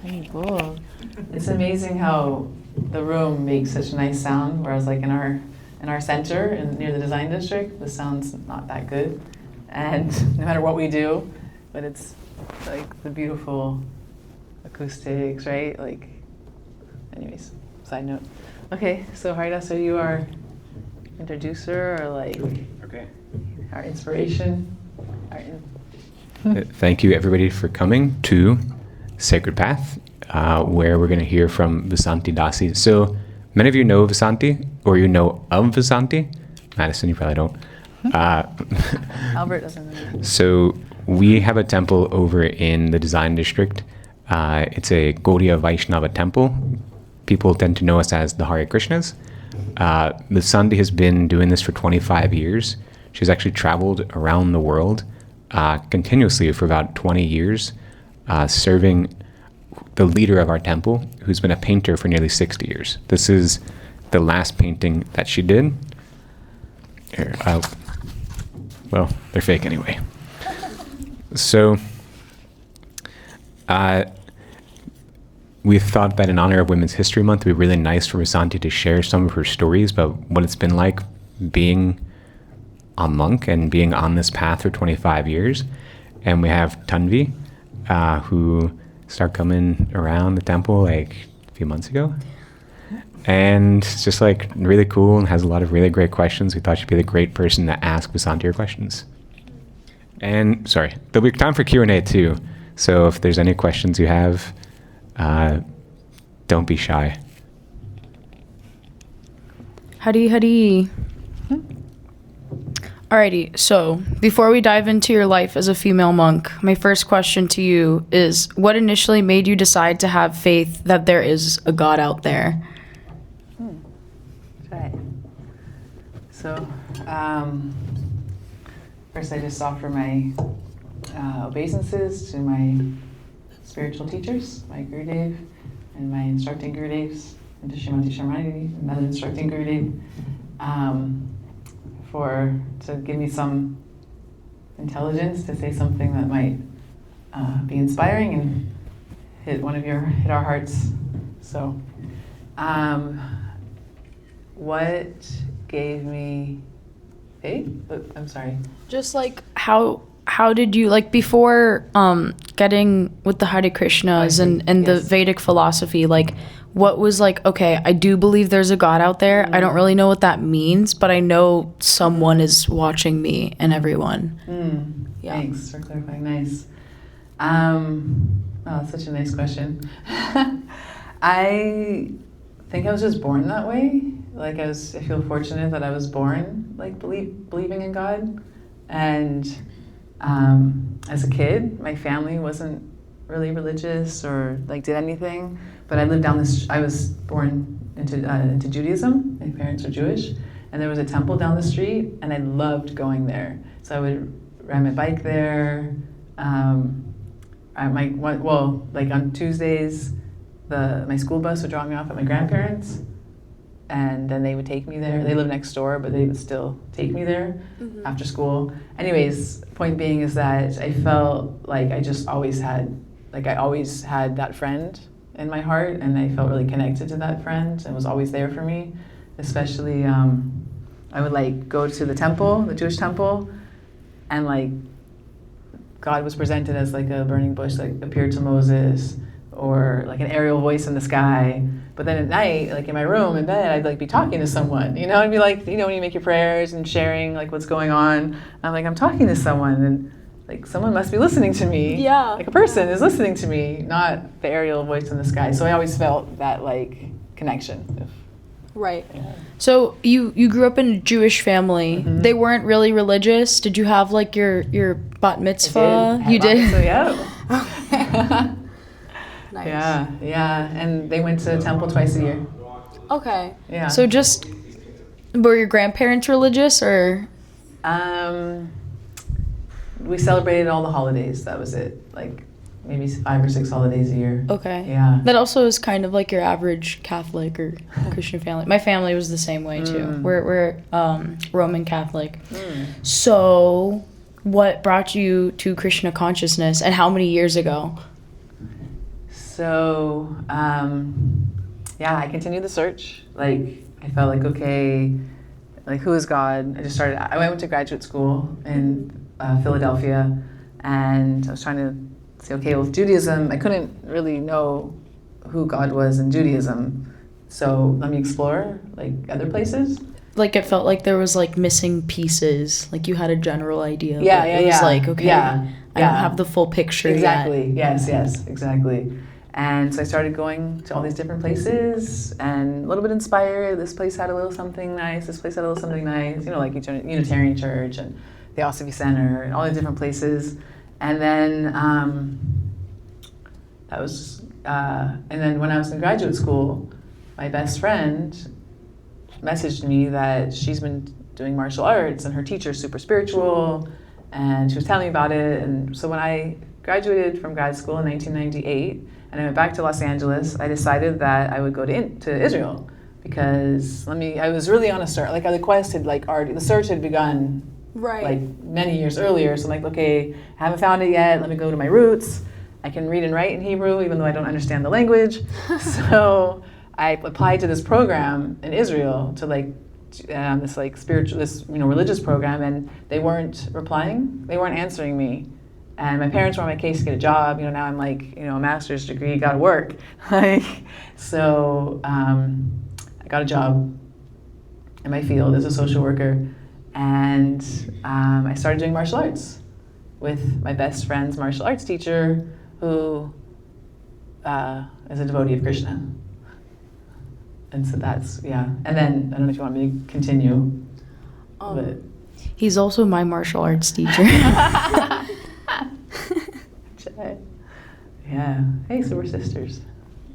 Very cool. It's amazing how the room makes such a nice sound, whereas like in our center and near the design district, the sound's not that good. And no matter what we do, but it's like the beautiful acoustics, right? Like, anyways, side note. Okay, so Haridas, are you our introducer or like our inspiration? Thank you everybody for coming to Sacred Path, where we're going to hear from Vasanti Dasi. So many of you know Vasanti, or you know of Vasanti. Madison, you probably don't. Albert doesn't know. So we have a temple over in the design district. It's a Gaudiya Vaishnava temple. People tend to know us as the Hare Krishnas. Vasanti has been doing this for 25 years. She's actually traveled around the world continuously for about 20 years, serving the leader of our temple, who's been a painter for nearly 60 years. This is the last painting that she did. Here, well, they're fake anyway. So we thought that in honor of Women's History Month, it would be really nice for Vasanti to share some of her stories about what it's been like being a monk and being on this path for 25 years. And we have Tanvi, who started coming around the temple like a few months ago. And it's just like really cool and has a lot of really great questions. We thought she'd be the great person to ask Vasanti your questions. And sorry, there'll be time for Q&A too. So if there's any questions you have, don't be shy. Howdy. Alrighty, so before we dive into your life as a female monk, my first question to you is, what initially made you decide to have faith that there is a God out there? Right. So, first I just offer my obeisances to my spiritual teachers, my Gurudev and my instructing Gurudevs, and to Shrimati Sharmani, another instructing Gurudev, to give me some intelligence to say something that might be inspiring and hit our hearts. So, what gave me faith? I'm sorry. Just like how did you, like, before getting with the Hare Krishnas and the Vedic philosophy, like, what was like, okay, I do believe there's a God out there. I don't really know what that means, but I know someone is watching me and everyone. Yeah. Thanks for clarifying. Nice. That's such a nice question. I think I was just born that way. Like I feel fortunate that I was born like believing in God. And as a kid, my family wasn't really religious or like did anything, but I lived I was born into Judaism. My parents are Jewish, and there was a temple down the street, and I loved going there. So I would ride my bike there. Like on Tuesdays, my school bus would drop me off at my grandparents', and then they would take me there. They live next door, but they would still take me there after school. Anyways, point being is that I felt like I always had that friend in my heart, and I felt really connected to that friend and was always there for me. Especially, I would like go to the temple, the Jewish temple, and like God was presented as like a burning bush, like appeared to Moses, or like an aerial voice in the sky. But then at night, like in my room in bed, I'd like be talking to someone, I'd be like, when you make your prayers and sharing like what's going on, I'm like, I'm talking to someone, and like someone must be listening to me. Yeah. Like a person is listening to me, not the aerial voice in the sky. So I always felt that like connection. Right. Yeah. So you grew up in a Jewish family. Mm-hmm. They weren't really religious. Did you have like your bat mitzvah? You did? Mitzvah, yeah. Nice. Yeah. And they went to the temple twice a year. Okay. Yeah. So were your grandparents religious or? We celebrated all the holidays. That was it. Like maybe 5 or 6 holidays a year. Okay. Yeah. That also is kind of like your average Catholic or Christian family. My family was the same way too. We're Roman Catholic. So what brought you to Krishna consciousness and how many years ago? So, yeah, I continued the search. Like, I felt like, okay, like, who is God? I went to graduate school in Philadelphia, and I was trying to say, okay, with Judaism, I couldn't really know who God was in Judaism. So let me explore, like, other places. Like it felt like there was like missing pieces. Like you had a general idea. Yeah, but yeah, it was yeah. like, okay, Yeah, I don't have the full picture exactly. yet. Yes, exactly. And so I started going to all these different places and a little bit inspired. This place had a little something nice. This place had a little something nice. You know, like Unitarian Church and the Theosophy Center and all these different places. And then and then when I was in graduate school, my best friend messaged me that she's been doing martial arts and her teacher's super spiritual, and she was telling me about it. And so when I graduated from grad school in 1998 and I went back to Los Angeles, I decided that I would go to Israel because I was really on a search. Like the quest had the search had begun like many years earlier. So I'm like, okay, I haven't found it yet. Let me go to my roots. I can read and write in Hebrew even though I don't understand the language. So I applied to this program in Israel to this religious program, and they weren't replying. They weren't answering me, and my parents were on my case to get a job. Now I'm like, a master's degree, got to work. So I got a job in my field as a social worker, and I started doing martial arts with my best friend's martial arts teacher, who is a devotee of Krishna. And so that's, and then, I don't know if you want me to continue, but. He's also my martial arts teacher. Yeah. Hey, so we're sisters.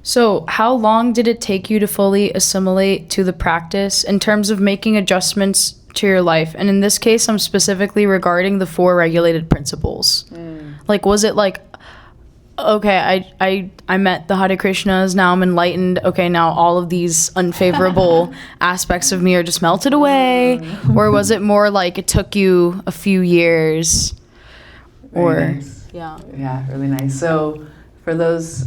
So how long did it take you to fully assimilate to the practice in terms of making adjustments to your life? And in this case, I'm specifically regarding the 4 regulated principles. Like, was it like, okay, I met the Hare Krishnas, now I'm enlightened, okay, now all of these unfavorable aspects of me are just melted away? Or was it more like it took you a few years? Very nice. Yeah, really nice. So for those,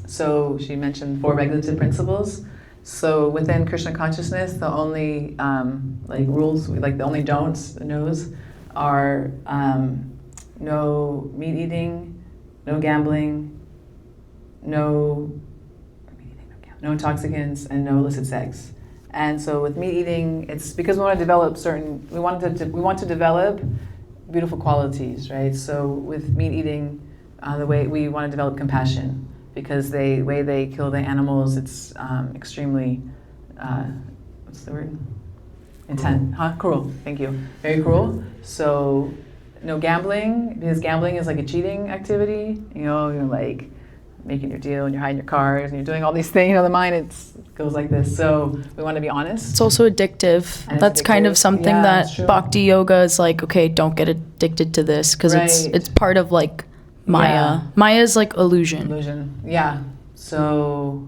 so she mentioned 4 regulative principles. So within Krishna consciousness, the only rules, the only don'ts, the no's, are no meat eating, no gambling, no intoxicants, and no illicit sex. And so with meat eating, it's because we want to develop we want to develop beautiful qualities, right? So with meat eating, the way we want to develop compassion, because the way they kill the animals, it's extremely, what's the word? Cruel, thank you. Very cruel. So no gambling, because gambling is like a cheating activity. You're like making your deal and you're hiding your cards and you're doing all these things. The mind, goes like this. So we want to be honest. It's also addictive. That's kind of something that Bhakti yoga is like, okay, don't get addicted to this because it's part of like Maya. Yeah. Maya is like illusion. Yeah. So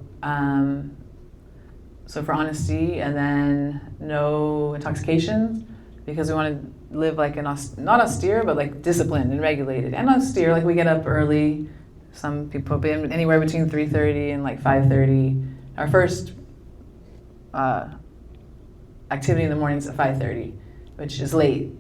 so for honesty, and then no intoxication, because we want to live like not austere, but like disciplined and regulated. And austere, like we get up early. Some people anywhere between 3:30 and like 5:30. Our first activity in the morning is at 5:30, which is late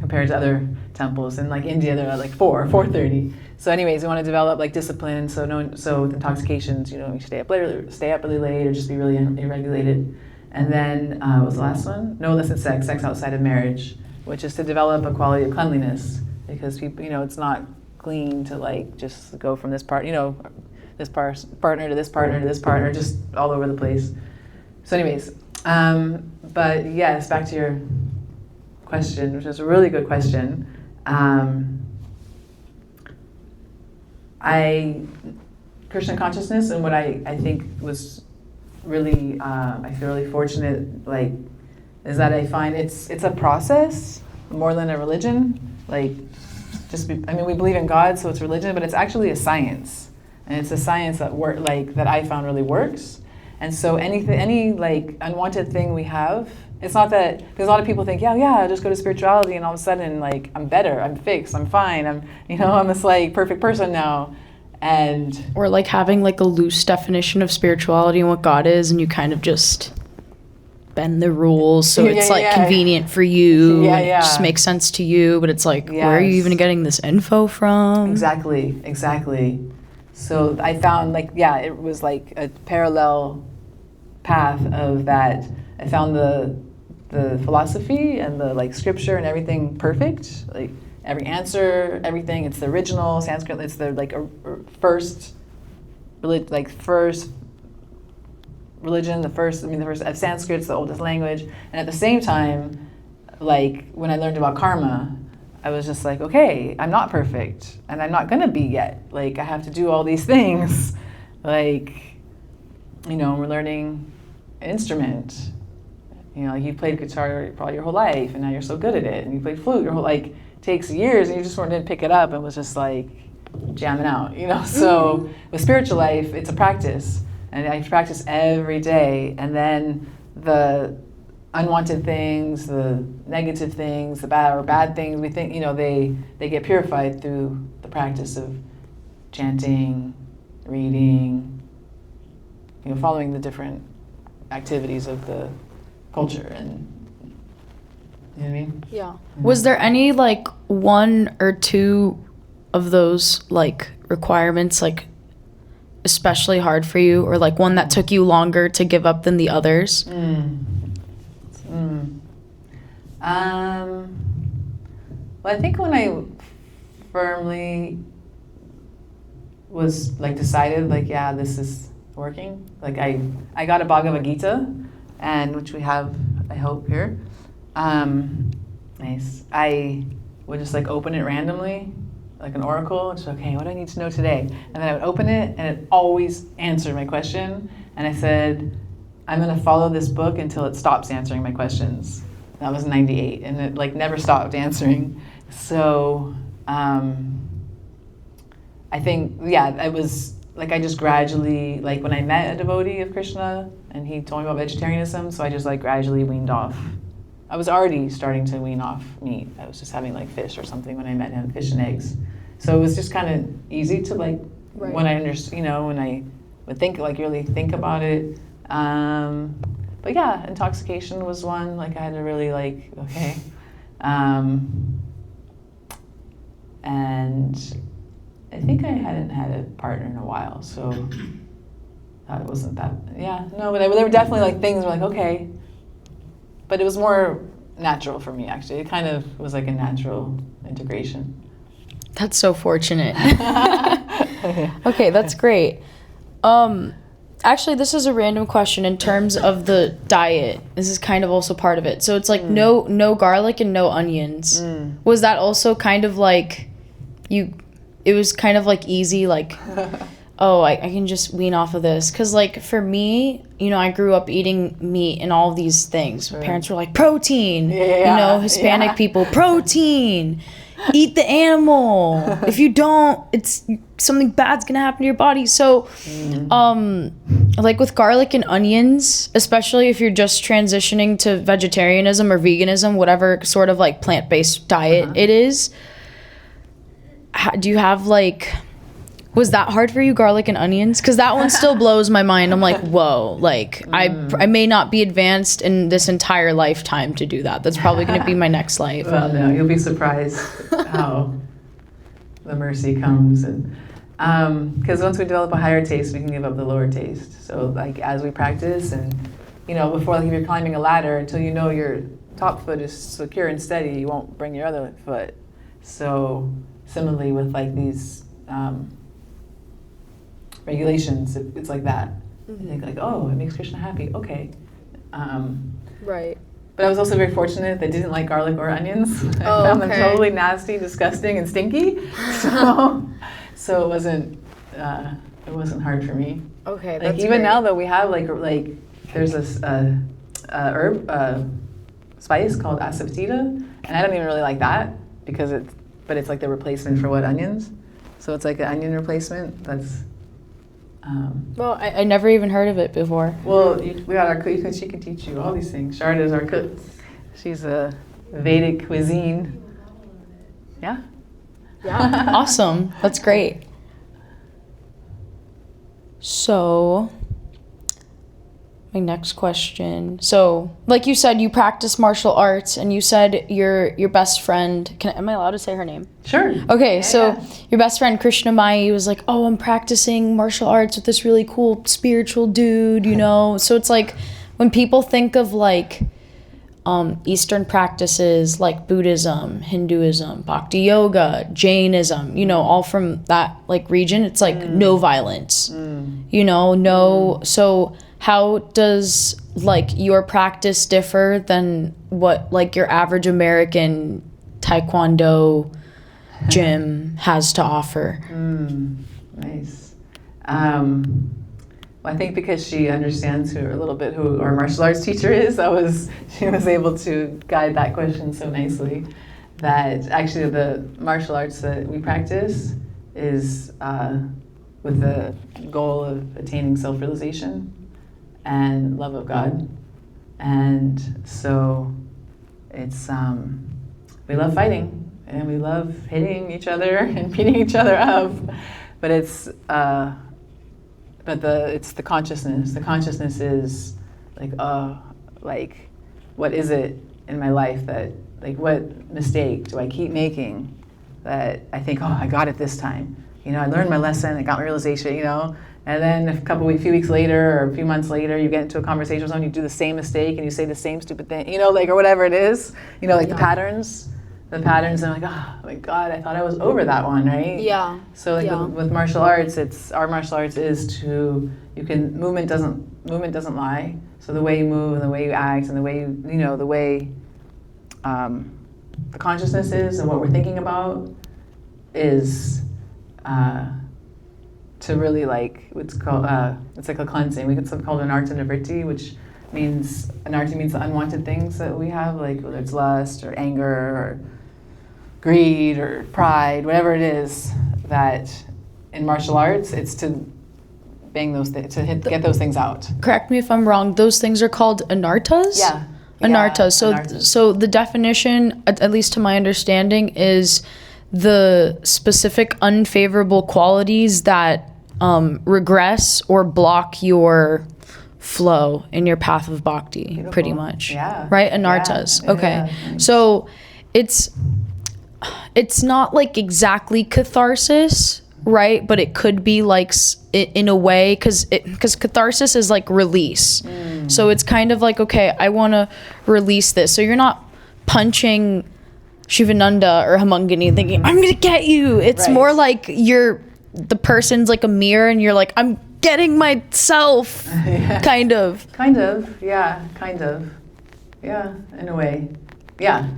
compared to other temples. In like India, they're at like 4:30. So anyways, we want to develop like discipline. So with intoxications, you stay up really late, or just be really irregulated. And then what was the last one? No illicit sex outside of marriage, which is to develop a quality of cleanliness, because people, it's not clean to like just go from this part, this partner to this partner to this partner, just all over the place. So anyways, but yes, back to your question, which is a really good question. Krishna consciousness, and what I think was really, I feel really fortunate, is that I find it's a process more than a religion. We believe in God, so it's religion, but it's actually a science, and it's a science that that I found really works. And so any unwanted thing we have, it's not that, because a lot of people think, I'll just go to spirituality, and all of a sudden I'm better, I'm fixed, I'm fine, I'm this perfect person now. And Or like having like a loose definition of spirituality and what God is, and you kind of just bend the rules so it's like convenient for you. Yeah, and it just makes sense to you, but it's like, where are you even getting this info from? Exactly. So I found like, it was like a parallel path of that. I found the philosophy and the like scripture and everything perfect, like every answer, everything. It's the original Sanskrit. It's the like first religion, the first Sanskrit's the oldest language. And at the same time, like when I learned about karma, I was just like, okay, I'm not perfect and I'm not gonna be yet. Like I have to do all these things. Like, we're learning an instrument. Like you played guitar probably your whole life and now you're so good at it. And you played flute your whole, like, takes years and you just didn't pick it up and was just like jamming out, So with spiritual life, it's a practice. And I practice every day, and then the unwanted things, the negative things, the bad things, we think, they get purified through the practice of chanting, reading, following the different activities of the culture, and you know what I mean? Yeah. Was there any like one or two of those like requirements like especially hard for you, or like one that took you longer to give up than the others? Well, I think when I firmly was like decided, like, this is working. Like I got a Bhagavad Gita, and which we have, I hope, here. Nice. I would just like open it randomly, like an oracle. Just okay, what do I need to know today? And then I would open it, and it always answered my question. And I said, I'm gonna follow this book until it stops answering my questions. That was 98, and it like never stopped answering. So I think, I was like, I just gradually, like when I met a devotee of Krishna, and he told me about vegetarianism, so I just like gradually weaned off. I was already starting to wean off meat. I was just having like fish or something when I met him, fish and eggs. So it was just kind of easy to like, when I understood, when I would think, like really think about it. But intoxication was one, like I had to really like, okay. And I think I hadn't had a partner in a while, so it wasn't that, but there were definitely like things were like, okay. But it was more natural for me, actually. It kind of was like a natural integration. That's so fortunate. Okay, that's great. Actually, this is a random question in terms of the diet. This is kind of also part of it. So it's like no garlic and no onions. Was that also kind of like it was kind of like easy, like, oh, I can just wean off of this? Because like for me, I grew up eating meat and all of these things. My parents were like, protein, Hispanic people, protein, eat the animal. If you don't, it's something bad's gonna happen to your body. So like with garlic and onions, especially if you're just transitioning to vegetarianism or veganism, whatever sort of like plant-based diet it is, do you have like, was that hard for you, garlic and onions? Because that one still blows my mind. I'm like, whoa, like I may not be advanced in this entire lifetime to do that. That's probably going to be my next life. Well, no, you'll be surprised how the mercy comes. And because once we develop a higher taste, we can give up the lower taste. So like as we practice, and before, like if you're climbing a ladder, until your top foot is secure and steady, you won't bring your other foot. So similarly with like these regulations, it's like that. I think like, oh, it makes Krishna happy. Okay. Right. But I was also very fortunate that I didn't like garlic or onions. I found them totally nasty, disgusting, and stinky. So it wasn't hard for me. Okay. Like even great. Now though, we have like there's this herb spice called asafoetida, and I don't even really like that because it's like the replacement for onions. So it's like an onion replacement. That's. Well, I never even heard of it before. Well, we got our cook. She can teach you all these things. Sharda is our cook. She's a Vedic cuisine. Yeah. Yeah. Awesome. That's great. So, my next question. So, like you said, you practice martial arts, and you said your best friend. Am I allowed to say her name? Sure. Okay, Yeah, so yeah. your best friend Krishna Mai was like, "Oh, I'm practicing martial arts with this really cool spiritual dude," you know. So it's like when people think of like Eastern practices like Buddhism, Hinduism, Bhakti yoga, Jainism, you know, all from that like region, it's like no violence, you know, no. So how does like your practice differ than what like your average American Taekwondo gym has to offer? Nice. Well, I think because she understands a little bit who our martial arts teacher is, she was able to guide that question so nicely. That actually the martial arts that we practice is with the goal of attaining self-realization and love of God. And so it's we love fighting and we love hitting each other and beating each other up, but it's the consciousness. The consciousness is like what is it in my life that, like, what mistake do I keep making that I think, oh, I got it this time. You know, I learned my lesson, I got my realization, you know, and then a few weeks later or a few months later, you get into a conversation with someone, you do the same mistake and you say the same stupid thing, you know, like, or whatever it is, you know, like the patterns, and I'm like, oh my God, I thought I was over that one, right? Yeah. So like with martial arts, our martial arts is movement doesn't lie. So the way you move and the way you act and the way the way the consciousness is and what we're thinking about is to really like what's called it's like a cleansing. We could call it an arta nivritti, which means anarti means the unwanted things that we have, like whether it's lust or anger or greed or pride, whatever it is, that in martial arts it's to bang those get those things out. Correct me if I'm wrong. Those things are called anartas? Yeah. Anartas. So Anartas. so the definition, at least to my understanding, is the specific unfavorable qualities that regress or block your flow in your path of bhakti. Beautiful. Pretty much. Yeah. Right? Anartas. Yeah. Okay. Yeah. So it's not like exactly catharsis, right? But it could be like in a way, because catharsis is like release. So it's kind of like, okay, I want to release this. So you're not punching Shivananda or Hamangani thinking, I'm going to get you. It's right. more like the person's like a mirror and you're like, I'm getting myself, kind of. Yeah, in a way. Yeah.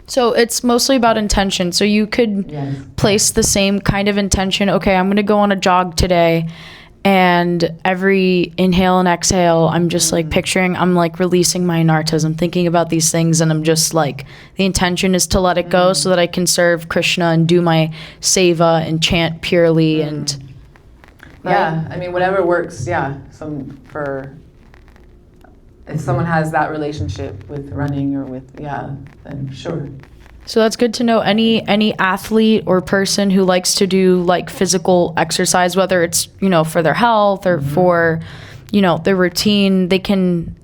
So it's mostly about intention. So you could place the same kind of intention. Okay, I'm going to go on a jog today, and every inhale and exhale, I'm just like picturing, I'm like releasing my anartas. I'm thinking about these things, and I'm just like, the intention is to let it go so that I can serve Krishna and do my seva and chant purely and... Yeah, I mean, whatever works, if someone has that relationship with running or with, then sure. So that's good to know. Any athlete or person who likes to do like physical exercise, whether it's, you know, for their health or for, you know, their routine, they can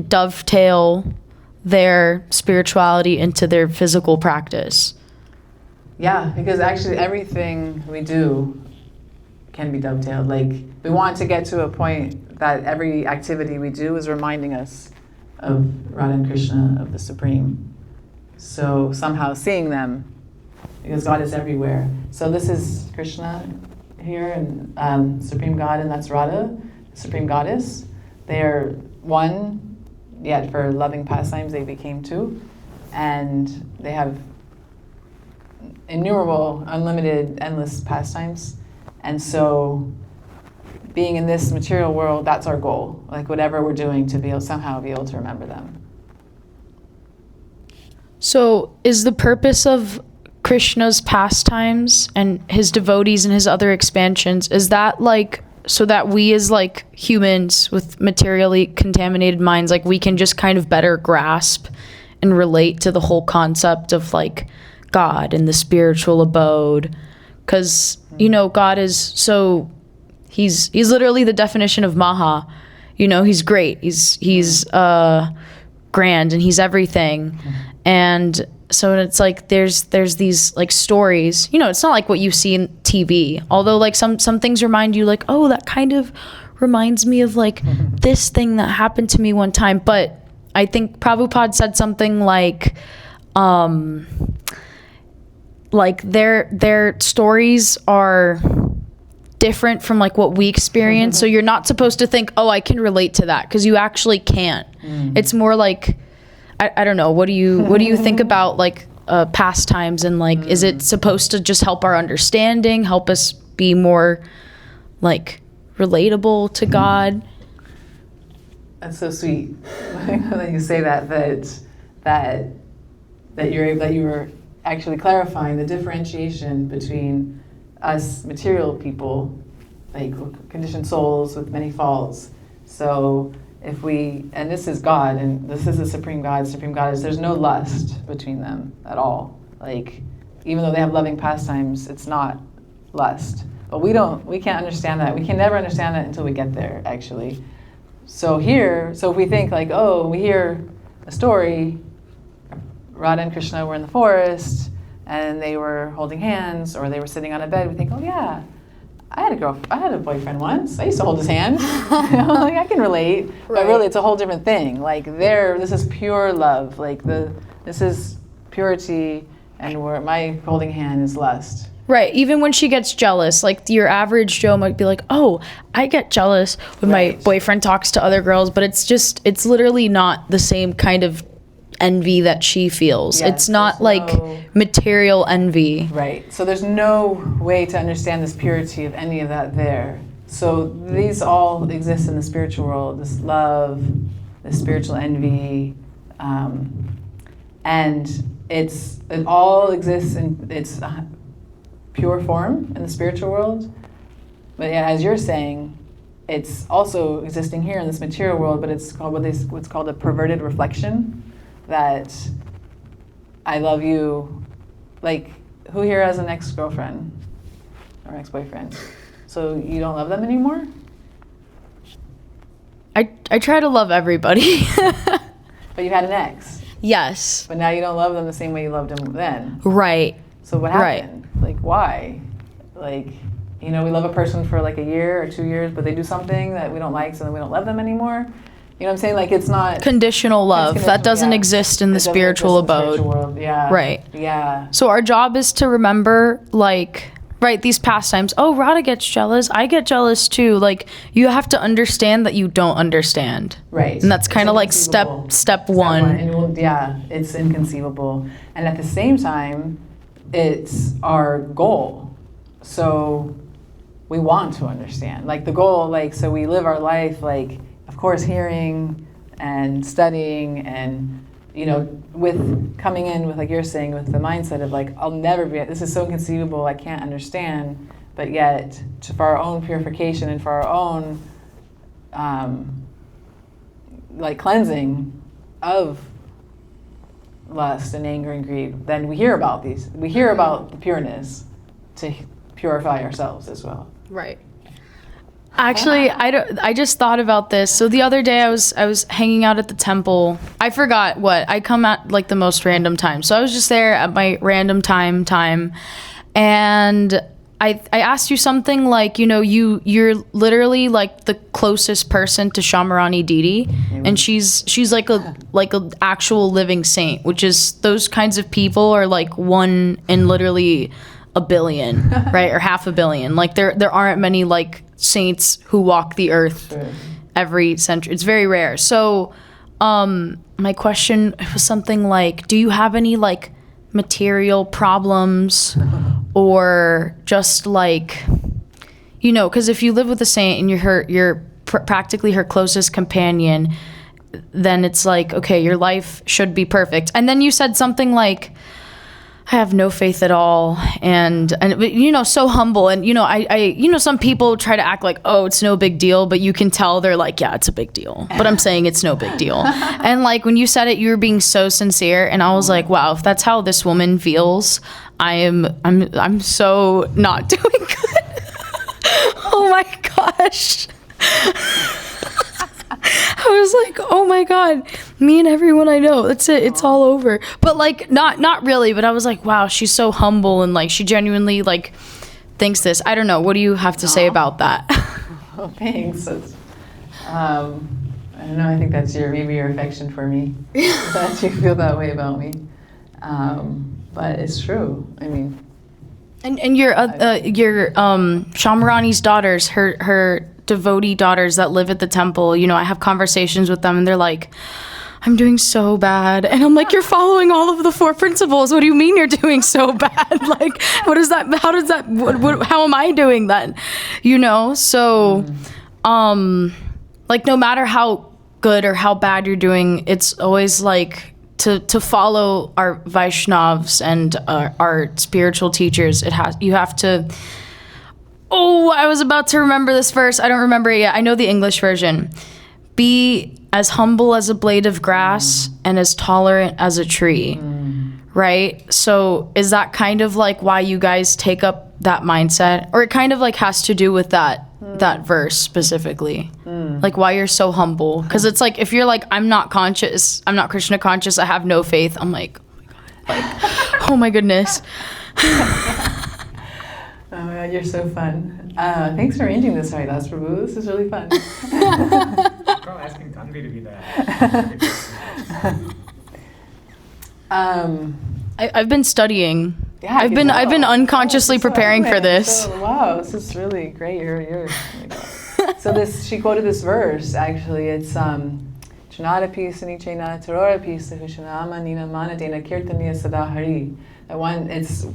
dovetail their spirituality into their physical practice. Yeah, because actually everything we do can be dovetailed. Like, we want to get to a point that every activity we do is reminding us of Radha and Krishna, of the Supreme. So somehow seeing them, because God is everywhere. So this is Krishna here, and Supreme God, and that's Radha, the Supreme Goddess. They are one, yet for loving pastimes they became two. And they have innumerable, unlimited, endless pastimes. And so being in this material world, that's our goal. Like, whatever we're doing, to somehow be able to remember them. So is the purpose of Krishna's pastimes and his devotees and his other expansions, is that like so that we as like humans with materially contaminated minds, like we can just kind of better grasp and relate to the whole concept of like God and the spiritual abode? Because, you know, God is so, he's literally the definition of Maha. You know, he's great. He's grand, and he's everything. And so it's like there's these like stories. You know, it's not like what you see in TV. Although like some things remind you like, oh, that kind of reminds me of like this thing that happened to me one time. But I think Prabhupada said something like their stories are different from like what we experience. So you're not supposed to think, oh, I can relate to that, because you actually can't. It's more like, I don't know. What do you think about like pastimes, and like, is it supposed to just help our understanding, help us be more like relatable to God? That's so sweet when you say that you were actually clarifying the differentiation between us material people, like conditioned souls with many faults. So if we, and this is God, and this is the supreme God is, there's no lust between them at all. Like, even though they have loving pastimes, it's not lust. But we can't understand that. We can never understand that until we get there, actually. So if we think like, oh, we hear a story, Radha and Krishna were in the forest, and they were holding hands, or they were sitting on a bed, we think, oh yeah, I had a boyfriend once. I used to hold his hand. Like, I can relate. Right. But really, it's a whole different thing. Like, this is pure love. Like, this is purity, and where my holding hand is lust. Right. Even when she gets jealous, like your average Joe might be like, oh, I get jealous when my boyfriend talks to other girls, but it's literally not the same kind of envy that she feels. Yes, it's not like material envy. Right. So there's no way to understand this purity of any of that there. So these all exist in the spiritual world, this love, this spiritual envy, and it all exists in its pure form in the spiritual world. But yeah, as you're saying, it's also existing here in this material world, but it's called what's called a perverted reflection. That I love you, like, who here has an ex-girlfriend or ex-boyfriend? So you don't love them anymore? I try to love everybody. But you had an ex. Yes. But now you don't love them the same way you loved them then. Right. So what happened? Like, why? Like, we love a person for like a year or 2 years, but they do something that we don't like, so then we don't love them anymore. You know what I'm saying? Like, it's not conditional love. That doesn't exist in the spiritual abode. World. Yeah. Right. Yeah. So our job is to remember, like, these pastimes. Oh, Radha gets jealous. I get jealous too. Like, you have to understand that you don't understand. Right. And that's kind of like step one. And it's inconceivable. And at the same time, it's our goal. So we want to understand. Like, the goal, like, so we live our life, like, of course, hearing and studying and, with coming in with, like you're saying, with the mindset of like, I'll never be, this is so inconceivable, I can't understand, but yet for our own purification and for our own like cleansing of lust and anger and greed, then we hear about the pureness to purify ourselves as well. Right. Actually, I just thought about this. So the other day I was hanging out at the temple. I forgot what. I come at like the most random time. So I was just there at my random time. And I asked you something like, you're literally like the closest person to Shamarani Didi, and she's like a actual living saint, which is those kinds of people are like one in literally a billion, right? Or half a billion. Like there aren't many like saints who walk the earth every century. It's very rare. So my question was something like, do you have any like material problems or just like, because if you live with a saint and you're practically her closest companion, then it's like, okay, your life should be perfect. And then you said something like, I have no faith at all, and so humble, and I some people try to act like, oh, it's no big deal, but you can tell they're like, yeah, it's a big deal, but I'm saying it's no big deal. And like when you said it, you were being so sincere, and I was like, wow, if that's how this woman feels, I'm so not doing good. Oh my God. gosh. I was like, oh my God, me and everyone I know, that's it, it's all over. But like, not really, but I was like, wow, she's so humble and like, she genuinely like thinks this. I don't know. What do you have to say about that? Oh, thanks. I don't know. I think that's maybe your affection for me, that you feel that way about me. But it's true. I mean, and your Shamarani's daughters, her devotee daughters that live at the temple. You know, I have conversations with them, and they're like, I'm doing so bad. And I'm like, you're following all of the 4 principles. What do you mean you're doing so bad? Like, what is that? How does that, how am I doing that? You know? So, like, no matter how good or how bad you're doing, it's always like to follow our Vaishnavas and our spiritual teachers. You have to, I was about to remember this verse. I don't remember it yet. I know the English version. Be as humble as a blade of grass and as tolerant as a tree, right? So is that kind of like why you guys take up that mindset? Or it kind of like has to do with that verse specifically? Like why you're so humble? Because it's like, if you're like, I'm not conscious, I'm not Krishna conscious, I have no faith, I'm like, oh my God, like, oh my goodness. Oh my God, you're so fun. Thanks for arranging this, Haridas Prabhu. This is really fun. Girl asking Tanvi to be there. I've been studying. Yeah, I've been unconsciously preparing for this. Wow, this is really great. You're oh my God. So she quoted this verse. Actually, it's Chanada Pisani Chena Tarora Pisa Hushanama Nina Mana Dena Kirtaniya Sadahari. That one, it's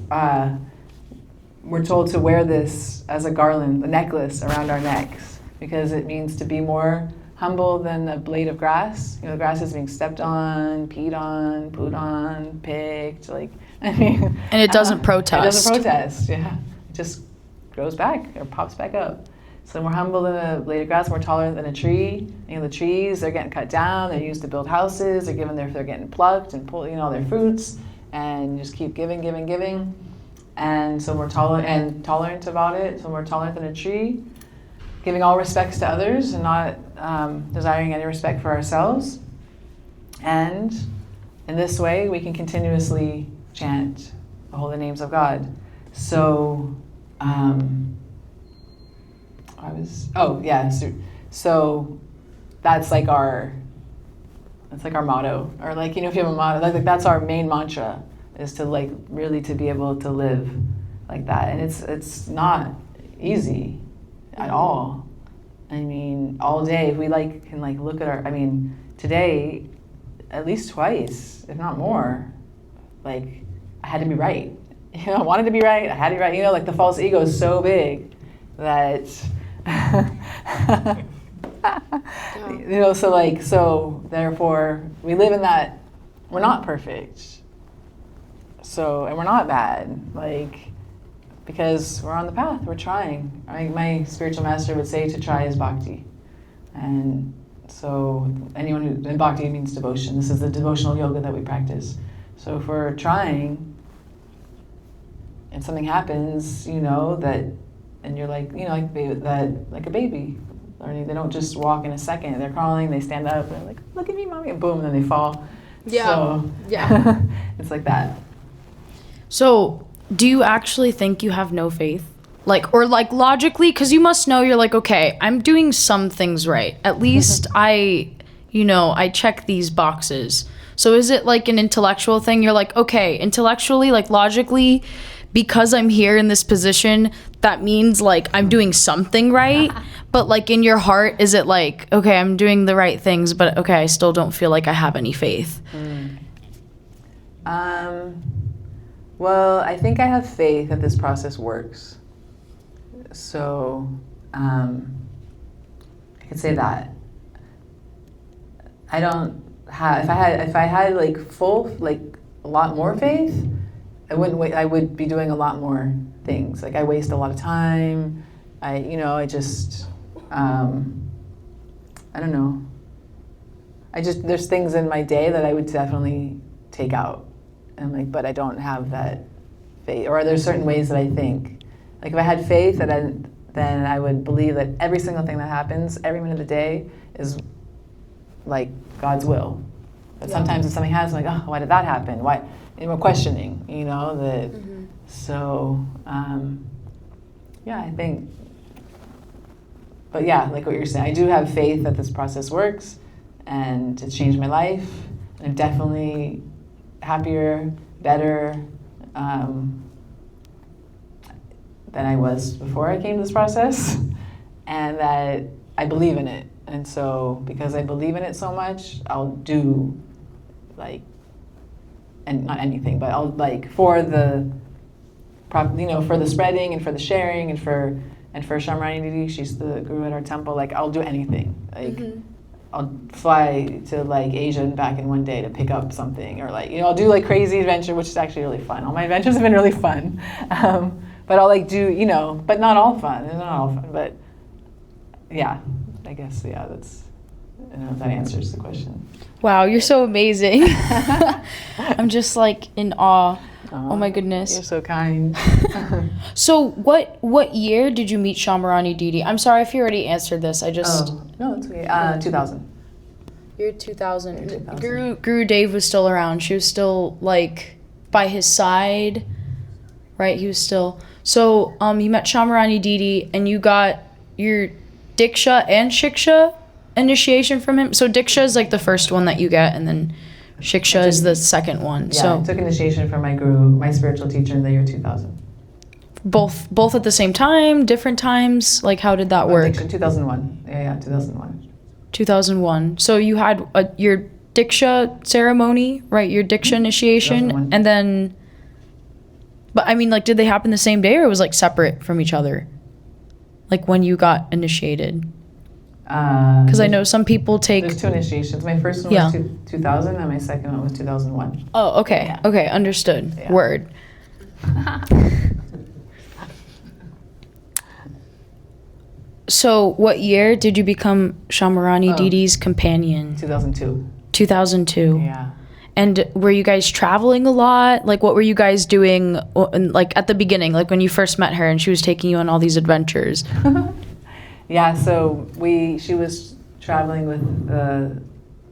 we're told to wear this as a garland, a necklace around our necks, because it means to be more humble than a blade of grass. You know, the grass is being stepped on, peed on, pooed on, picked, like, I mean. And it doesn't protest. It doesn't protest, yeah. It just grows back or pops back up. So more humble than a blade of grass, more tolerant than a tree. You know, the trees, they're getting cut down, they're used to build houses, they're getting plucked and pulled, you know, their fruits, and just keep giving, giving, giving. And so we're tolerant about it, so we're tolerant than a tree, giving all respects to others and not desiring any respect for ourselves. And in this way, we can continuously chant the holy names of God. So, so that's like our motto, or like, you know, if you have a motto, like that's our main mantra, is to like really to be able to live like that. And it's not easy at all. I mean, all day, if we can look at today, at least twice, if not more, like I had to be right. You know, I wanted to be right, I had to be right. You know, like the false ego is so big that, you know, so therefore we live in that, we're not perfect. So, and we're not bad, because we're on the path, we're trying. My spiritual master would say to try is Bhakti. And so and Bhakti means devotion. This is the devotional yoga that we practice. So if we're trying and something happens, you know, and you're like, you know, like a baby learning, they don't just walk in a second, they're crawling, they stand up, they're like, look at me, mommy, and boom, and then they fall. Yeah. So, yeah. It's like that. So, do you actually think you have no faith? Or logically, because you must know, you're like, okay, I'm doing some things right. At least I check these boxes. So is it like an intellectual thing? You're like, okay, intellectually, logically, because I'm here in this position, that means I'm doing something right. But in your heart, is it like, okay, I'm doing the right things, but okay, I still don't feel like I have any faith? Well, I think I have faith that this process works. So, I could say that. I don't have, if I had a lot more faith, I would be doing a lot more things. I waste a lot of time. I don't know. There's things in my day that I would definitely take out. And but I don't have that faith. Or there's certain ways that I think. If I had faith that then I would believe that every single thing that happens, every minute of the day, is like God's will. But sometimes if something happens, I'm like, oh, why did that happen? Why? And we're questioning, that. So, yeah, I think. But yeah, like what you're saying, I do have faith that this process works, and it's changed my life. I'm definitely happier, better than I was before I came to this process, and that I believe in it. And so, because I believe in it so much, I'll do, and not anything, but I'll for the, for the spreading and for the sharing and for Shamrani Didi, she's the guru at our temple. I'll do anything. I'll fly to Asia and back in one day to pick up something, or I'll do crazy adventure, which is actually really fun. All my adventures have been really fun, but I'll do but not all fun. It's not all fun, but yeah, I guess that's. I don't know if that answers the question. Wow, you're so amazing. I'm just in awe. Oh my goodness. You're so kind. So what year did you meet Shamrani Didi? I'm sorry if you already answered this. I just... Oh, no, it's okay. 2000. You're 2000. Year 2000. Guru Dave was still around. She was still by his side, right? He was still... So you met Shamrani Didi and you got your Diksha and Shiksha initiation from him. So Diksha is the first one that you get, and then Shiksha is the second one. Yeah, I took initiation from my guru, my spiritual teacher, in the year 2000. Both at the same time, different times? How did that work? Diksha, 2001. Yeah, 2001. 2001. So you had your Diksha ceremony, right? Your Diksha initiation, 2001. and then... But did they happen the same day, or it was separate from each other? When you got initiated? Because I know some people take... There's two initiations. My first one was 2000, and my second one was 2001. Oh, okay. Yeah. Okay, understood. Yeah. Word. So, what year did you become Shamrani Didi's companion? 2002. 2002. Yeah. And were you guys traveling a lot? What were you guys doing, at the beginning, when you first met her and she was taking you on all these adventures? Yeah, so she was traveling with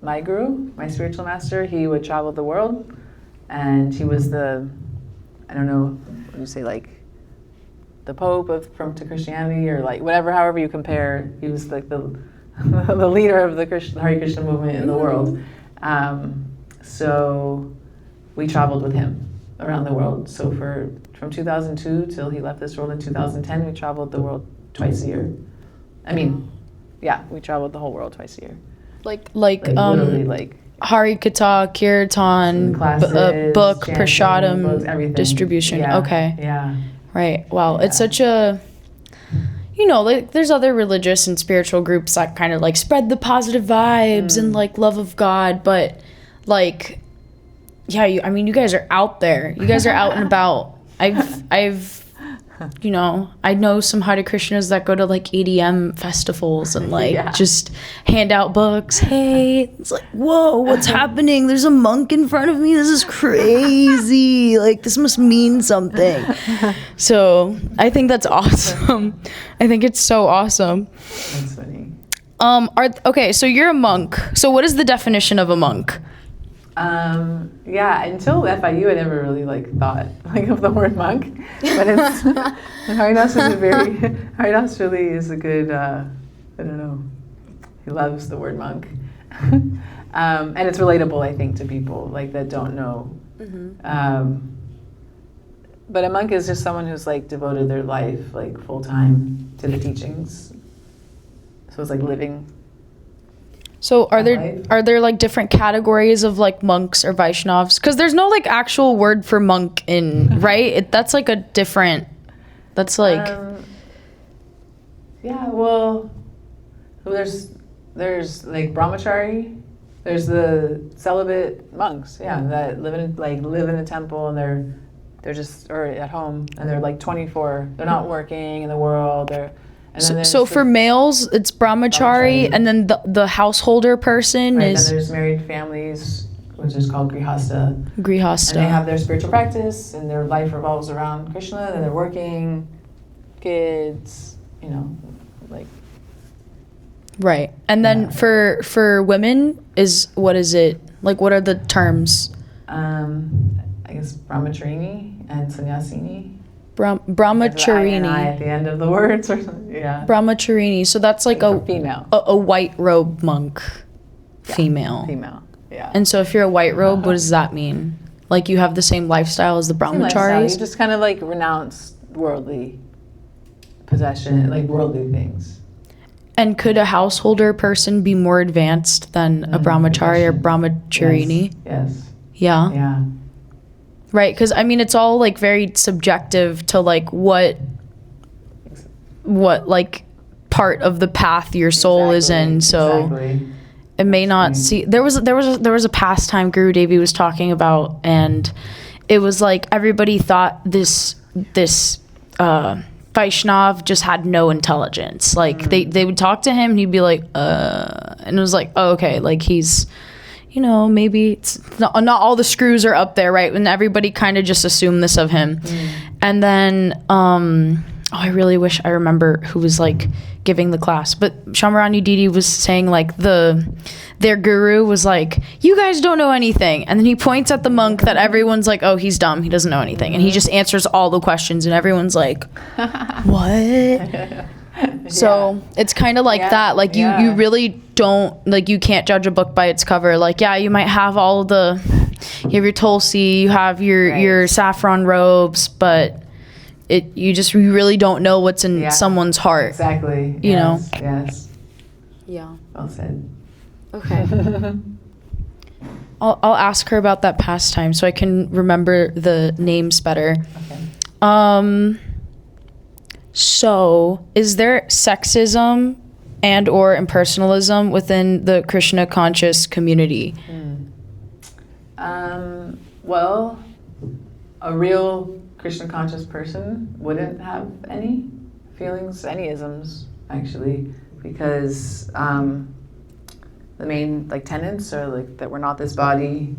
my guru, my spiritual master. He would travel the world, and he was I don't know, what do you say, the Pope to Christianity, or whatever, however you compare. He was the leader of the Hare Krishna movement in the world. So we traveled with him around the world. So from 2002 till he left this world in 2010, we traveled the world twice a year. We traveled the whole world twice a year. Literally, Hari Katha, Kirtan, classes, book, chanting, Prashadam, books, everything. distribution. Yeah. Okay. Yeah. Right. Wow. Yeah. It's such a... there's other religious and spiritual groups that kind of spread the positive vibes and love of God, but you guys are out there. You guys are out and about. I've I know some Hare Krishnas that go to EDM festivals and just hand out books. Hey, it's whoa, what's happening? There's a monk in front of me. This is crazy. This must mean something. So I think that's awesome. I think it's so awesome. That's funny. Okay, so you're a monk. So what is the definition of a monk? Yeah, until FIU, I never really thought of the word monk, but it's Haridas Haridas really is a good. I don't know. He loves the word monk, and it's relatable, I think, to people that don't know. But a monk is just someone who's devoted their life full time to the teachings. So it's living. So are there different categories of monks or Vaishnavas? Because there's no actual word for monk in, right? That's a different. That's Yeah, well, there's brahmachari. There's the celibate monks, that live in a temple, and they're just or at home, and they're 24. They're not working in the world. So for males, it's brahmachari, and then the householder person is... And there's married families, which is called grihasta. Grihasta. And they have their spiritual practice, and their life revolves around Krishna, and they're working, kids, you know, like. Right. And then for women, what is it? Like, what are the terms? I guess brahmacharini and sannyasini. Brahmacharini. I at the end of the words or something. Yeah. Brahmacharini. So that's like a female. A white robe monk. Female. Female. Yeah. And so if you're a white robe, what does that mean? Like you have the same lifestyle as the brahmacharis? You just kind of like renounce worldly possession, like worldly things. And could a householder person be more advanced than a brahmachari or brahmacharini? Yes. Yeah. Yeah. Right, because I mean it's all like very subjective to like what like part of the path your soul is in. So it may not see. There was a pastime Guru Devi was talking about, and it was like everybody thought this Vaishnav just had no intelligence. Like they would talk to him and he'd be like, and it was like, oh, okay, like he's, you know, maybe it's not all the screws are up there, right? And everybody kind of just assumed this of him. And then, I really wish I remember who was like giving the class, but Shamarani Didi was saying like their guru was like, you guys don't know anything. And then he points at the monk that everyone's like, oh, he's dumb. He doesn't know anything. And he just answers all the questions and everyone's like, what? So it's kind of like that. Like you really don't, like you can't judge a book by its cover. Like, yeah, you might have all of you have your tulsi, you have your saffron robes, but you really don't know what's in someone's heart. Exactly. You know? Yes. Yeah. Well said. Okay. I'll ask her about that pastime so I can remember the names better. Okay. So is there sexism and or impersonalism within the Krishna conscious community? Well, a real Krishna conscious person wouldn't have any feelings, any isms, actually, because the main like tenets are like that we're not this body,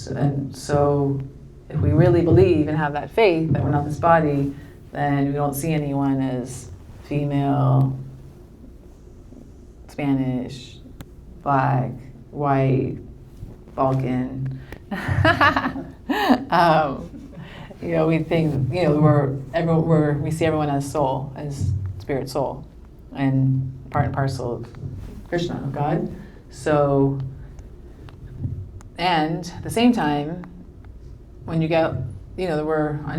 and so if we really believe and have that faith that we're not this body, then we don't see anyone as female, Spanish, black, white, Balkan. You know, we think, you know, we see everyone as soul, as spirit soul, and part and parcel of Krishna, of God. So, and at the same time, when you get, you know,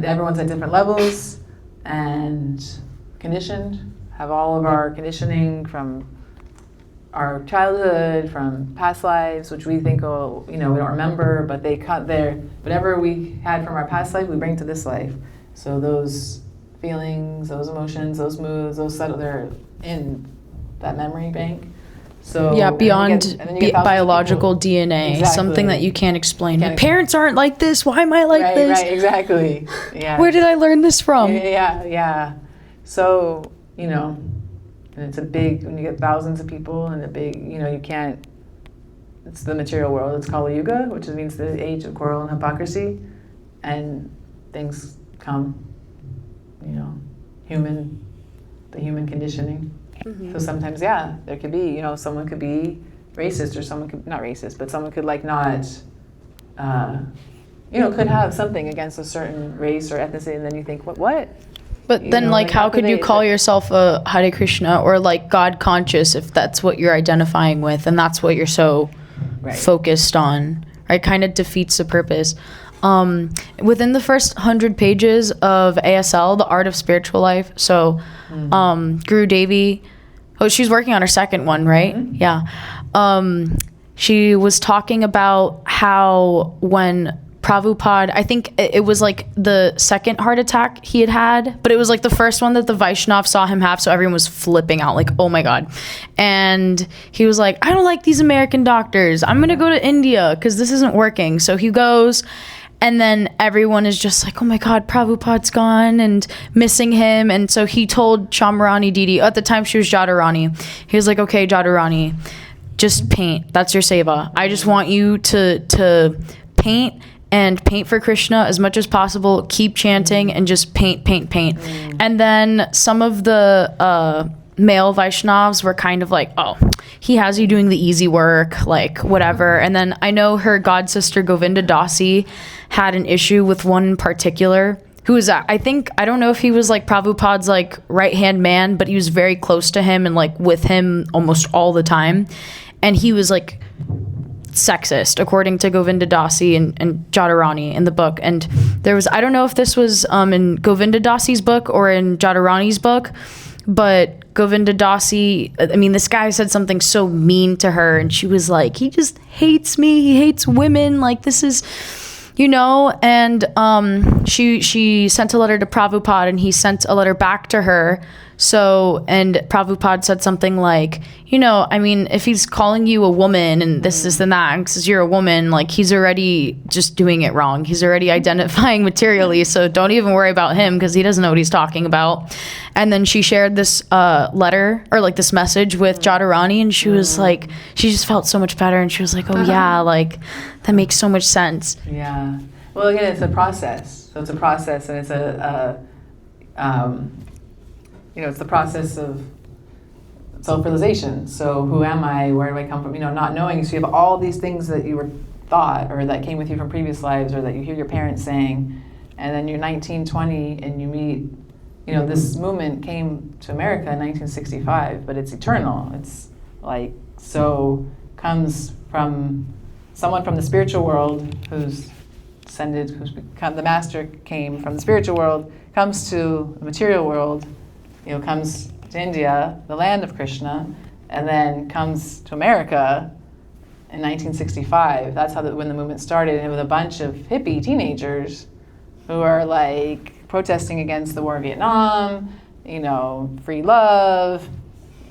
everyone's at different levels and conditioned, have all of our conditioning from our childhood, from past lives, which we think, oh, you know, we don't remember, but they cut whatever we had from our past life, we bring to this life. So those feelings, those emotions, those moods, they're in that memory bank. So yeah, beyond biological DNA, exactly. Something that you can't explain. My parents aren't like this. Why am I like this? Right, exactly. Yeah. Where did I learn this from? Yeah. So, you know, and it's when you get thousands of people and you know, you can't, it's the material world. It's Kali Yuga, which means the age of quarrel and hypocrisy, and things come, you know, the human conditioning. Mm-hmm. So sometimes, there could be, you know, someone could be racist or someone could, not racist, but someone could like not, you know, could have something against a certain race or ethnicity, and then you think, what? But then, you know, like how could you call yourself a Hare Krishna or like God conscious if that's what you're identifying with and that's what you're so focused on, right? Kind of defeats the purpose. Within the first 100 pages of ASL, The Art of Spiritual Life, so Guru Devi, she's working on her second one, right? Mm-hmm. Yeah. She was talking about how when Prabhupada, I think it was like the second heart attack he had, but it was like the first one that the Vaishnav saw him have, so everyone was flipping out, like, oh my God. And he was like, I don't like these American doctors. I'm going to go to India because this isn't working. So he goes, and then everyone is just like, oh my God, Prabhupada's gone and missing him. And so he told Shamarani Didi, at the time she was Jadurani, he was like, okay, Jadurani, just paint. That's your seva. I just want you to paint and paint for Krishna as much as possible, keep chanting, and just paint. And then some of the male Vaishnavas were kind of like, oh, he has you doing the easy work, like whatever. And then I know her god sister Govinda Dasi had an issue with one in particular who was, I don't know if he was like Prabhupada's like right hand man, but he was very close to him and like with him almost all the time. And he was like sexist, according to Govinda Dasi and Jadharani in the book. And there was, I don't know if this was in Govinda Dasi's book or in Jadharani's book, but Govinda Dasi, I mean, this guy said something so mean to her, and she was like, he just hates me, he hates women, like this is, you know. And she sent a letter to Prabhupada, and he sent a letter back to her. So, and Prabhupada said something like, you know, I mean, if he's calling you a woman and this and that, because you're a woman, like he's already just doing it wrong. He's already identifying materially. So don't even worry about him because he doesn't know what he's talking about. And then she shared this letter or like this message with Jadharani, and she was like, she just felt so much better. And she was like, oh yeah, like that makes so much sense. Yeah. Well, again, it's a process. So it's a process, and it's you know, it's the process of self-realization. So who am I? Where do I come from? You know, not knowing. So you have all these things that you were thought or that came with you from previous lives or that you hear your parents saying, and then you're 19, 20, and you meet, you know, this movement came to America in 1965, but it's eternal. It's like, so comes from someone from the spiritual world who's become, the master came from the spiritual world, comes to the material world, you know, comes to India, the land of Krishna, and then comes to America in 1965. That's how when the movement started, and with a bunch of hippie teenagers who are like protesting against the war in Vietnam, you know, free love,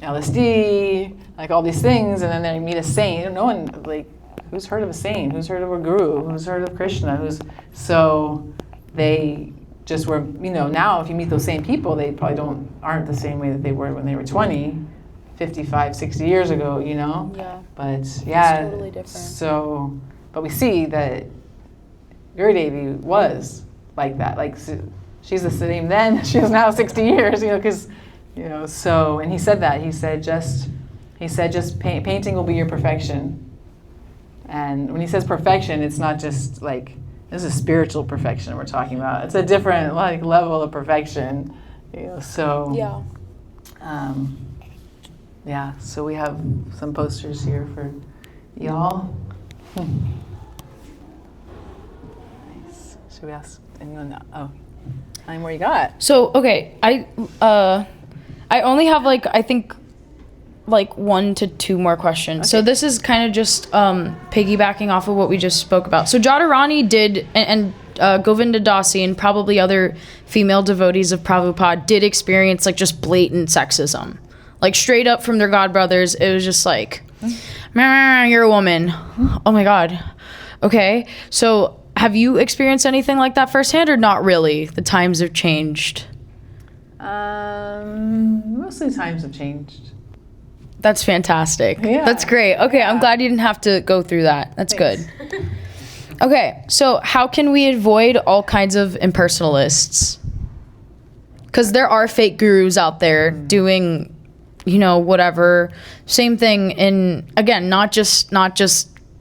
LSD, like all these things, and then they meet a saint. No one, like, who's heard of a saint? Who's heard of a guru? Who's heard of Krishna? So they just were, you know, now if you meet those same people, they probably aren't the same way that they were when they were 20, 55, 60 years ago, you know? Yeah. But yeah. It's totally different. So, but we see that Guru Devi was like that. Like, she's the same then, she was now 60 years, you know, because, you know, so, and he said that. He said just painting will be your perfection. And when he says perfection, it's not just like, this is spiritual perfection we're talking about. It's a different like level of perfection, you know. So yeah. So we have some posters here for y'all. Nice. Should we ask anyone? Oh, how many more you got? So okay, I only have like I think like 1 to 2 more questions. Okay. So this is kind of just piggybacking off of what we just spoke about. So Jadharani did, and Govinda Dasi and probably other female devotees of Prabhupada did experience like just blatant sexism. Like straight up from their godbrothers, it was just like, you're a woman. Oh my God. Okay. So have you experienced anything like that firsthand or not really? The times have changed. Mostly times have changed. That's fantastic. Yeah. That's great. Okay, yeah. I'm glad you didn't have to go through that. That's Thanks. Good. Okay, so how can we avoid all kinds of impersonalists? Because there are fake gurus out there doing, you know, whatever. Same thing in, again, not just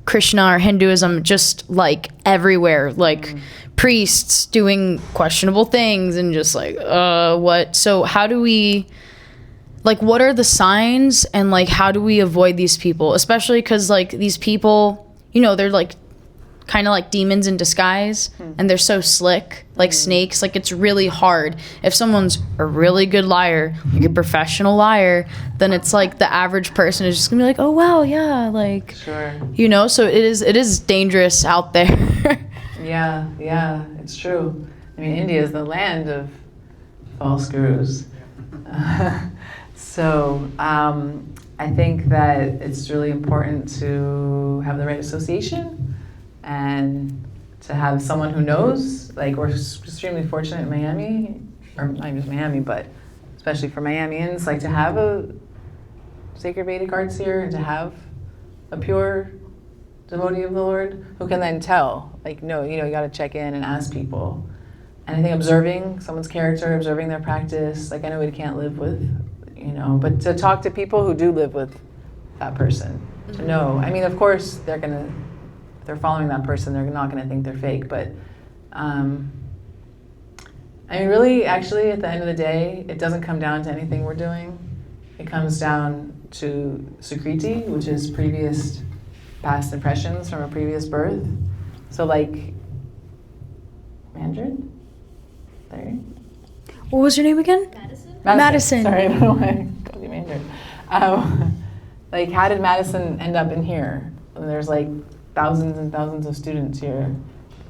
Krishna or Hinduism, just like everywhere, like priests doing questionable things and just like, what? So how do we... Like, what are the signs and, like, how do we avoid these people? Especially because, like, these people, you know, they're, like, kind of like demons in disguise. And they're so slick, like snakes. Like, it's really hard. If someone's a really good liar, like a professional liar, then it's, like, the average person is just going to be like, oh, wow, yeah, like, sure. You know? So it is dangerous out there. Yeah, it's true. I mean, India is the land of false gurus. So I think that it's really important to have the right association and to have someone who knows. Like, we're extremely fortunate in Miami, or not even just Miami, but especially for Miamians, like to have a sacred Vedic arts here and to have a pure devotee of the Lord who can then tell, like, no, you got to check in and ask people. And I think observing someone's character, observing their practice, like, I know we can't live with, but to talk to people who do live with that person, to know. I mean, of course, if they're following that person, they're not going to think they're fake, but I mean, really, actually, at the end of the day, it doesn't come down to anything we're doing. It comes down to Sukriti, which is past impressions from a previous birth. So, like, Mandarin? There. What was your name again? Madison. Sorry, I don't know why I called you Mandarin. Like, how did Madison end up in here? And there's, like, thousands and thousands of students here.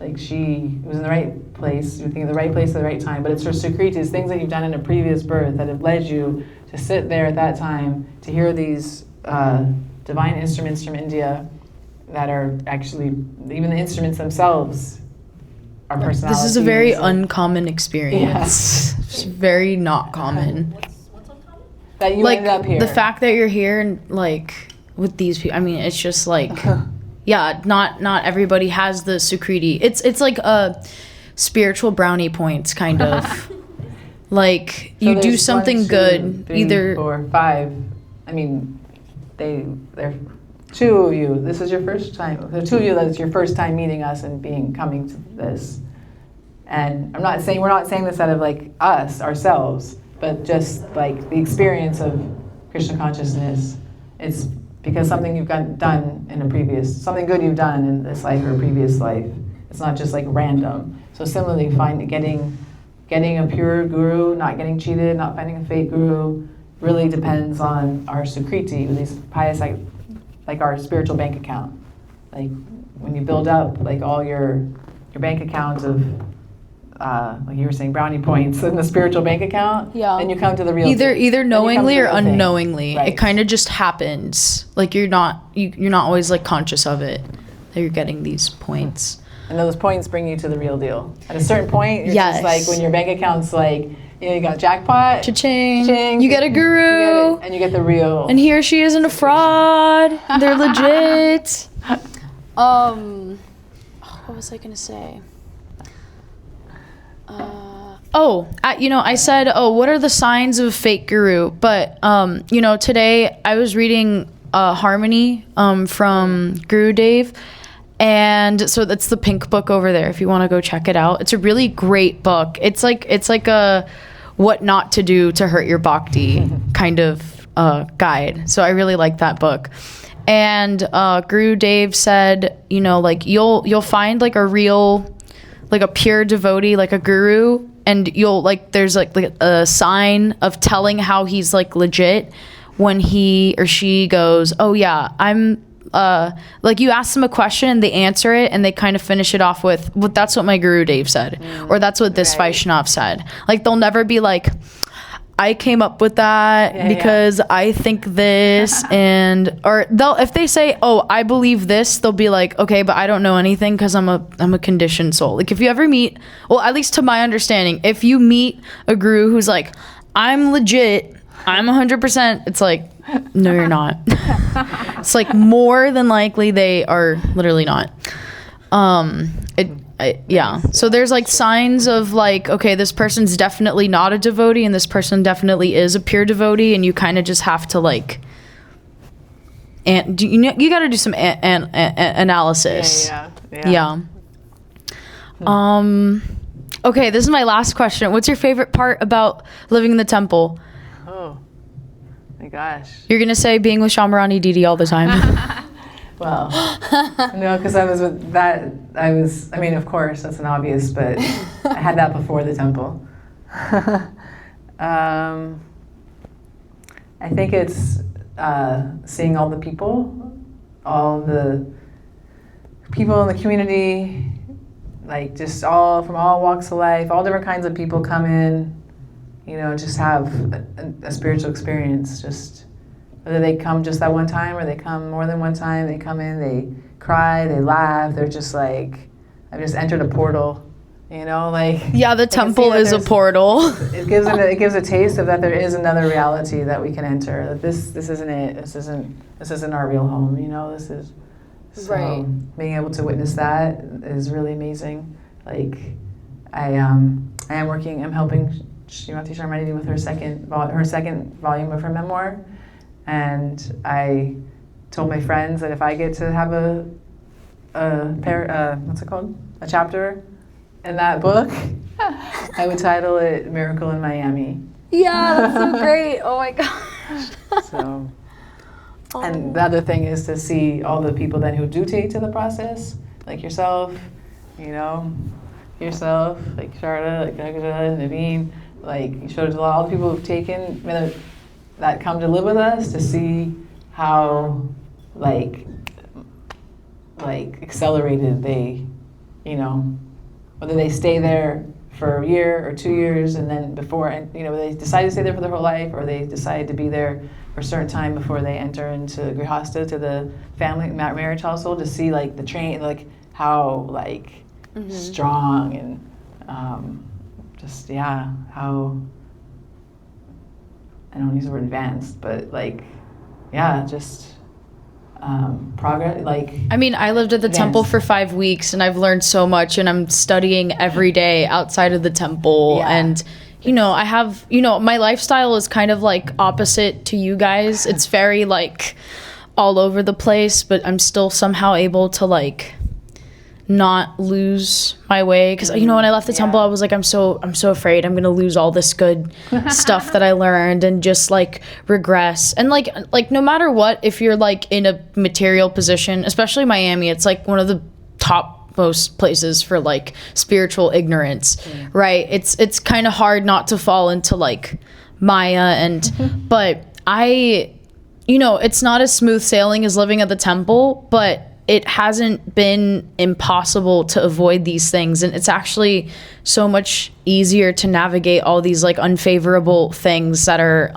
Like, she was in the right place, you're thinking the right place at the right time, but it's her Sukritis, things that you've done in a previous birth that have led you to sit there at that time, to hear these divine instruments from India that are actually, even the instruments themselves are personalities. This is a very uncommon experience. It's very not common. What's uncommon? That you ended up here. The fact that you're here and, like, with these people, I mean, it's just like... Yeah, not everybody has the Sukriti. It's like a spiritual brownie points, kind of. Like, So you do there's something 1, 2, good, 3, either... 4, 5. I mean, they're 2 of you. This is your first time. The 2 of you, that's your first time meeting us and coming to this. And we're not saying this out of, like, ourselves, but just, like, the experience of Krishna consciousness. It's because something you've done in something good you've done in this life or a previous life. It's not just, like, random. So similarly, getting a pure guru, not getting cheated, not finding a fake guru, really depends on our Sukriti, these pious, like our spiritual bank account. Like, when you build up, like, all your bank account of, like you were saying, brownie points in the spiritual bank account, Yeah. then you come to the real Either thing. knowingly or Then you come to the real thing. unknowingly. Right. It kind of just happens. Like, you're not always, like, conscious of it, that you're getting these points. And those points bring you to the real deal. At a certain point, you're Yes. just like, when your bank account's like, you got jackpot, Cha-ching. cha-ching, You get a guru. and you get the real. And he or she isn't a fraud. They're legit. What was I gonna say? I said, what are the signs of a fake guru? But today I was reading Harmony from Guru Dev, and so that's the pink book over there. If you want to go check it out, it's a really great book. It's like a what not to do to hurt your bhakti kind of guide. So I really like that book. And Guru Dev said, you'll find like a real, like a pure devotee, like a guru, and there's like a sign of telling how he's like legit when he or she goes, oh yeah, I'm like, you ask them a question and they answer it and they kind of finish it off with, well, that's what my Guru Dev said, or that's what this Vaishnav said. Like, they'll never be like, I came up with that because I think this, or if they say, oh, I believe this, they'll be like, okay, but I don't know anything because I'm a conditioned soul. Like, if you ever meet, well, at least to my understanding, if you meet a guru who's like, I'm legit, I'm 100%, it's like, no, you're not. It's like, more than likely they are literally not. So there's like signs of like, okay, this person's definitely not a devotee and this person definitely is a pure devotee, and you kind of just have to like, and you got to do some analysis. Yeah. Okay, this is my last question. What's your favorite part about living in the temple? Oh my gosh. You're gonna say being with Shamarani Didi all the time. Well, no, because I was with that. I mean, of course, that's an obvious, but I had that before the temple. I think it's seeing all the people in the community, like just from all walks of life, all different kinds of people come in, just have a spiritual experience, just. Whether they come just that one time or they come more than one time, they come in, they cry, they laugh. They're just like, I've just entered a portal, like. Yeah, the temple is a portal. It gives a taste of that there is another reality that we can enter. That this isn't it. This isn't our real home. This So Right. being able to witness that is really amazing. Like, I am working. I'm helping Srimati Sharmanidhi with her second volume of her memoir, and I told my friends that if I get to have a what's it called? A chapter in that book, I would title it "Miracle in Miami." Yeah, that's so great. Oh my gosh. So, and the other thing is to see all the people then who do take to the process, like yourself, you know, like Sharda, like Nagada, Naveen, like you showed us all the people who've taken that come to live with us, to see how like accelerated they, you know, whether they stay there for a year or 2 years, and then before, and you know, they decide to stay there for their whole life, or they decide to be there for a certain time before they enter into grihasta, to the family marriage household, to see like the train, like how like strong and just how, I don't use the word advanced, but like just progress, like. I mean, I lived at the temple for 5 weeks and I've learned so much, and I'm studying every day outside of the temple. Yeah. And, you know, I have, you know, my lifestyle is kind of like opposite to you guys. It's very like all over the place, but I'm still somehow able to like not lose my way, because you know, when I left the temple, I was like, I'm so afraid I'm gonna lose all this good stuff that I learned and just like regress. And like no matter what, if you're like in a material position, especially Miami, it's like one of the top most places for like spiritual ignorance, right? It's kind of hard not to fall into like Maya, and but you know, it's not as smooth sailing as living at the temple, but it hasn't been impossible to avoid these things. And it's actually so much easier to navigate all these like unfavorable things that are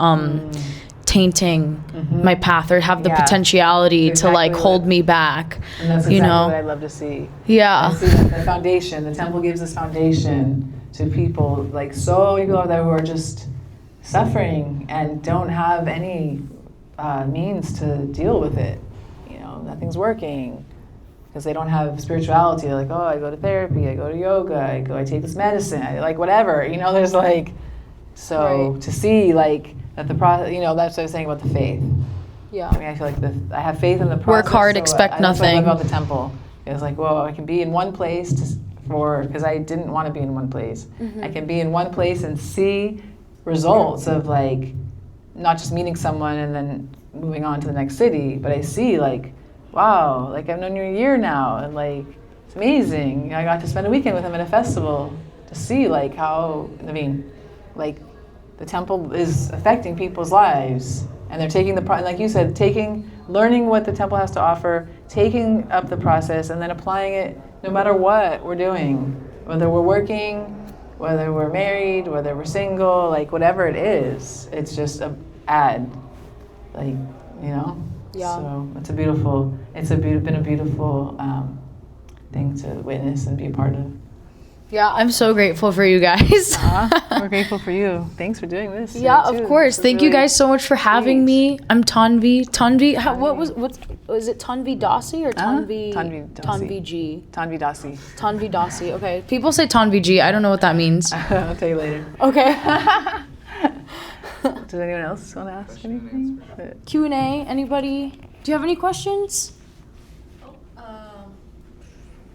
tainting my path, or have the potentiality to like hold me back. And that's exactly you know what I love to see. Yeah. I see the foundation. The temple gives this foundation to people, like so many people out there who are just suffering and don't have any means to deal with it. Nothing's working because they don't have spirituality. They're like, oh, I go to therapy, I go to yoga, I take this medicine, I like whatever. You know, there's like, so Right. to see like that the process. You know, that's what I was saying about the faith. Yeah. I mean, I feel like I have faith in the process. Work hard, so expect that's what I love nothing. about the temple. It's like, well, I can be in one place because I didn't want to be in one place. I can be in one place and see results of like not just meeting someone and then moving on to the next city, but I see like, wow, like I've known you a year now, and like it's amazing. I got to spend a weekend with him at a festival to see like how, I mean, like the temple is affecting people's lives, and they're taking like you said, learning what the temple has to offer, taking up the process, and then applying it no matter what we're doing, whether we're working, whether we're married, whether we're single, like whatever it is, it's just a add, like, you know. Yeah. So been a beautiful thing to witness and be a part of. Yeah, I'm so grateful for you guys. We're grateful for you. Thanks for doing this. Yeah, too. of course. This is Thank you really guys so much for having sweet. me. I'm Tanvi. Was it Tanvi Dasi or Tanvi? Tanvi Dasi. Tanvi G. Tanvi Dasi. Tanvi Dasi. Okay. People say Tanvi G. I don't know what that means. I'll tell you later. Okay. Does anyone else want to ask anything? Q&A. Anybody? Do you have any questions?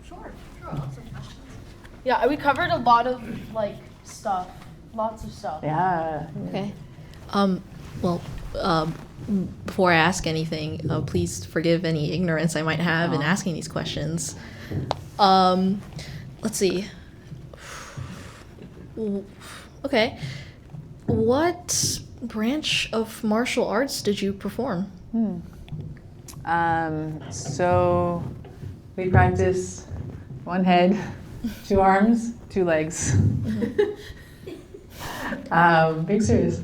Sure. Lots of questions. Yeah, we covered a lot of like stuff. Lots of stuff. Yeah. Okay. Well, before I ask anything, please forgive any ignorance I might have in asking these questions. Let's see. Okay. What branch of martial arts did you perform? So we practice one head, 2 arms, 2 legs. Being serious.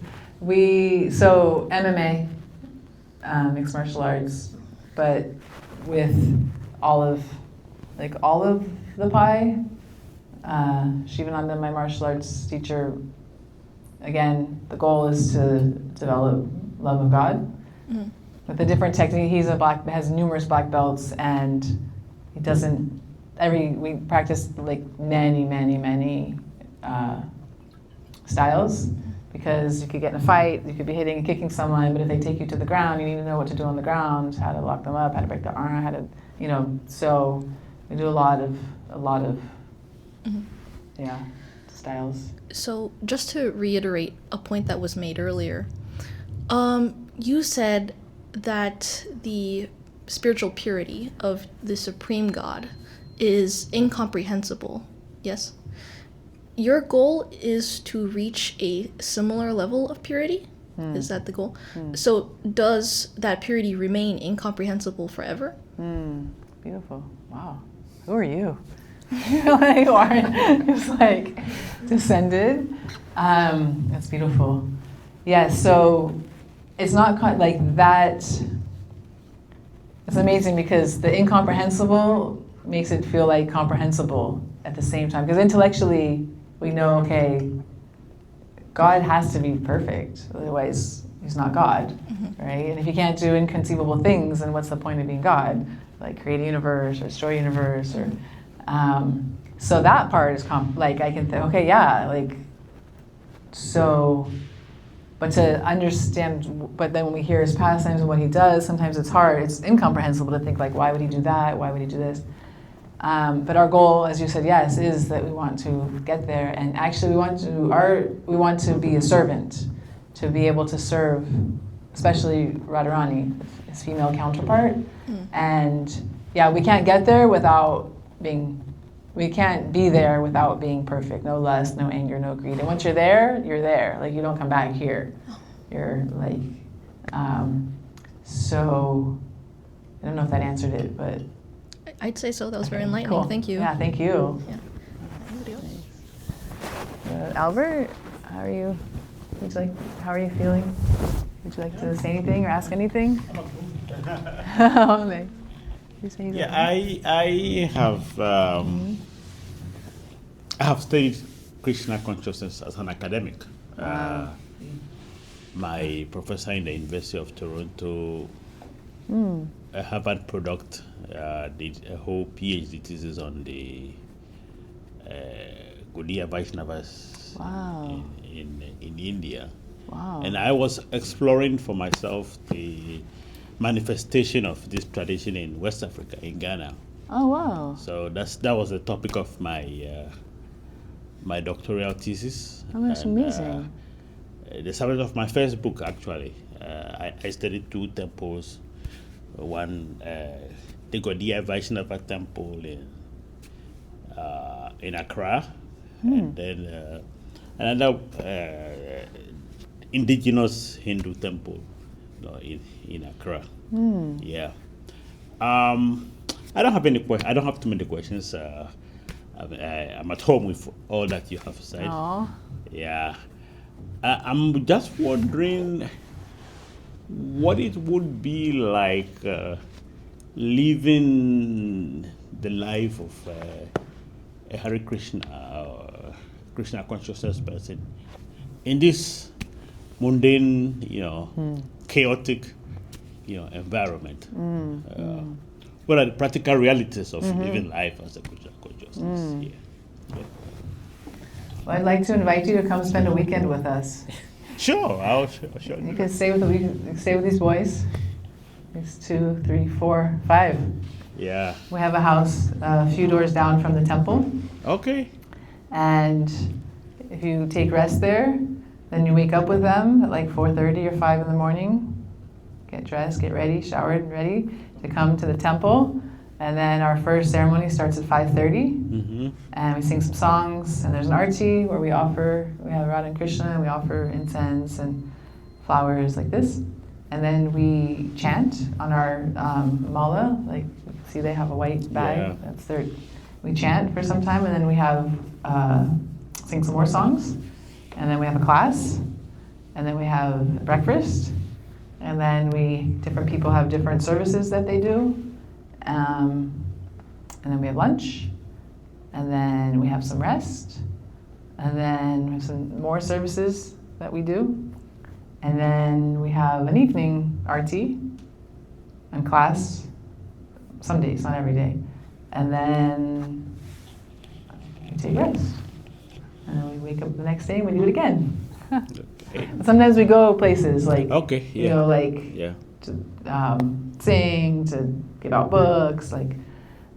So MMA, mixed martial arts, but with all of the pie. Shivananda, my martial arts teacher, again, the goal is to develop love of God. with a different technique. He's has numerous black belts, and he doesn't. We practice like many styles, because you could get in a fight, you could be hitting and kicking someone, but if they take you to the ground, you need to know what to do on the ground, how to lock them up, how to break their arm, how to, so we do a lot of yeah, styles. So just to reiterate a point that was made earlier, you said that the spiritual purity of the Supreme God is incomprehensible. Yes? Your goal is to reach a similar level of purity? Is that the goal? So does that purity remain incomprehensible forever? Beautiful. Wow. Who are you? You are just like descended. That's beautiful. Yeah, so it's not like that. It's amazing because the incomprehensible makes it feel like comprehensible at the same time. Because intellectually, we know, okay, God has to be perfect, otherwise he's not God, right? And if you can't do inconceivable things, then what's the point of being God? Like create a universe or destroy a universe, or so that part is like I can think, okay, yeah, like so. But to understand, but then when we hear his pastimes and what he does, sometimes it's hard. It's incomprehensible to think like, why would he do that? Why would he do this? But our goal, as you said, yes, is that we want to get there, and actually we want to be a servant, to be able to serve, especially Radharani, his female counterpart. And yeah, we can't get there without being. We can't be there without being perfect. No lust, no anger, no greed. And once you're there, you're there. Like you don't come back here. You're like, so I don't know if that answered it, but. I'd say so. That was very enlightening. Cool. Thank you. Yeah, thank you. Yeah. Anybody else? Albert, how are you? How are you feeling? Would you like to say anything or ask anything? Yeah, I have studied Krishna consciousness as an academic. My professor in the University of Toronto, a Harvard product, did a whole PhD thesis on the Gaudiya Vaishnavas in India. Wow. And I was exploring for myself the manifestation of this tradition in West Africa, in Ghana. Oh, wow. So that was the topic of my my doctoral thesis. Oh, that's amazing. The subject of my first book, actually. I studied two temples. One, the Gaudiya Vaishnava temple in Accra, and then another indigenous Hindu temple in Accra. Yeah. I don't have any questions. I don't have too many questions. I'm at home with all that you have said. Aww. Yeah. I'm just wondering what it would be like living the life of a Hare Krishna, Krishna consciousness person in this mundane, chaotic, environment. What are the practical realities of living life as a Krishna consciousness? Yeah. Well, I'd like to invite you to come spend a weekend with us. Sure, I'll show You you. can stay with these boys. These 2, 3, 4, 5. Yeah. We have a house a few doors down from the temple, Okay. and if you take rest there, then you wake up with them at like 4:30 or 5 in the morning. Get dressed, get ready, showered, and ready to come to the temple. And then our first ceremony starts at 5:30, and we sing some songs. And there's an arti where we have Radha and Krishna, and we offer incense and flowers like this. And then we chant on our mala. Like, see, they have a white bag. Yeah. That's their. We chant for some time, and then we have sing some more songs. And then we have a class, and then we have breakfast, and then different people have different services that they do. And then we have lunch, and then we have some rest, and then we have some more services that we do, and then we have an evening arti, and class, some days, not every day. And then we take rest. And then we wake up the next day and we do it again. Okay. Sometimes we go places like, Okay, you yeah. know, like Yeah. to sing, to give out books, like.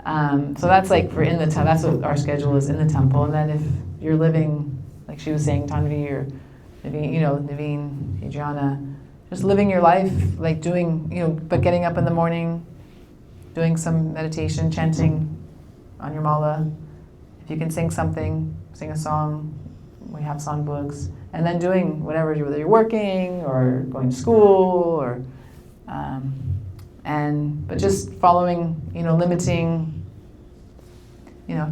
So that's like for in the temple. That's what our schedule is in the temple. And then if you're living, like she was saying, Tanvi or Naveen, Naveen, Adriana, just living your life, like doing, but getting up in the morning, doing some meditation, chanting on your mala. If you can sing something, sing a song. We have songbooks, and then doing whatever, whether you're working or going to school or. But just following, limiting,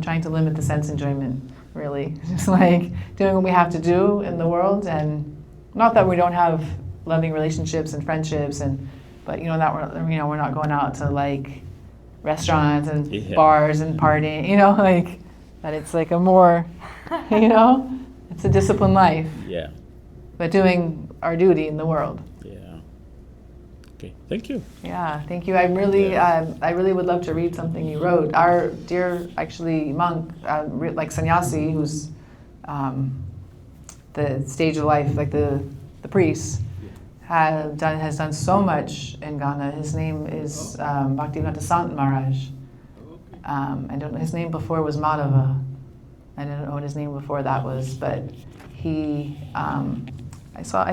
trying to limit the sense enjoyment, really. Just like doing what we have to do in the world, and not that we don't have loving relationships and friendships, but that we're not going out to like restaurants and bars and partying, like that it's like a more, it's a disciplined life. Yeah. But doing our duty in the world. Okay, thank you. Yeah, thank you. I really would love to read something you wrote. Our dear, actually, monk, like sannyasi, who's the stage of life, like the priest, has done so much in Ghana. His name is Bhakti Sant Maharaj. I don't know, his name before was Madhava. I don't know what his name before that was, but he, I saw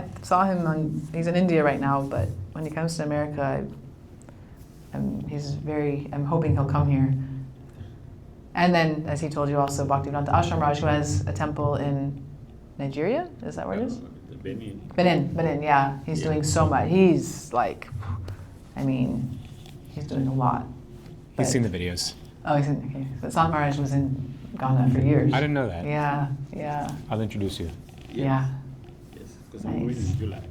him he's in India right now, but when he comes to America, I'm hoping he'll come here. And then, as he told you also, Bhaktivedanta Ashram Raj, who has a temple in Nigeria, is that where it is? Benin, yeah. He's doing so much. He's like, he's doing a lot. He's seen the videos. Oh, okay. But Sant Maharaj was in Ghana for years. I didn't know that. Yeah. I'll introduce you. Yeah. Yes, because I'm going in July.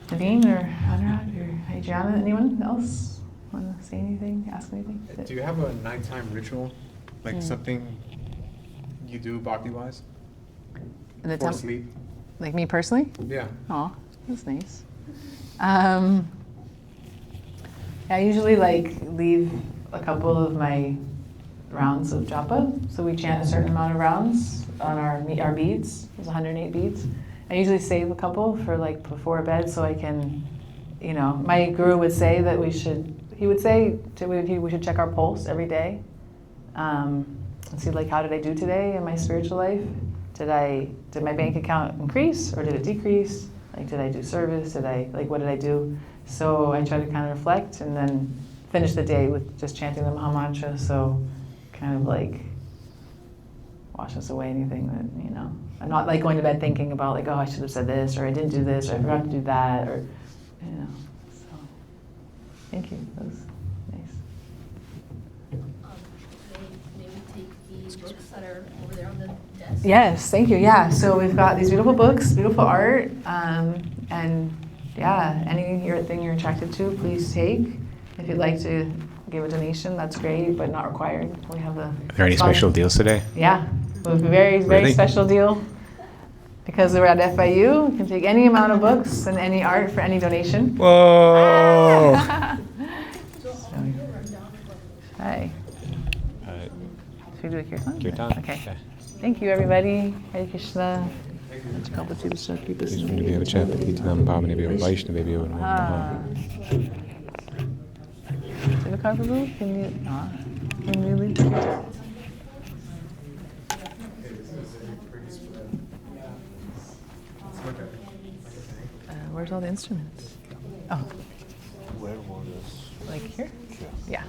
Naveen or Anurag or Adriana, anyone else want to say anything, ask anything? Do you have a nighttime ritual? Like something you do bhakti-wise? In the Before sleep? Like me personally? Yeah. Oh, that's nice. I usually leave a couple of my rounds of japa. So we chant a certain amount of rounds on our beads. There's 108 beads. I usually save a couple for before bed so I can, my guru would say that we should check our pulse every day. And see how did I do today in my spiritual life? Did my bank account increase or did it decrease? Did I do service? What did I do? So I try to kind of reflect and then finish the day with just chanting the Maha Mantra. So kind of washes away anything that, I'm not going to bed thinking about oh, I should have said this, or I didn't do this, or I forgot to do that, or, so. Thank you, that was nice. Maybe take the books that are over there on the desk. Yes, thank you, yeah. So we've got these beautiful books, beautiful art, and yeah, anything you're attracted to, please take. If you'd like to give a donation, that's great, but not required. We have Are there any special deals today? Yeah, we have a very, very Really? special deal. Because we're at FIU, you can take any amount of books and any art for any donation. Whoa! Hi. Should we do a kirtan? Kirtan? Okay. Thank you, everybody. Hare Krishna. Prabhu, can you lead the kirtan? Where's all the instruments? Oh. Where was this? Here? Yeah.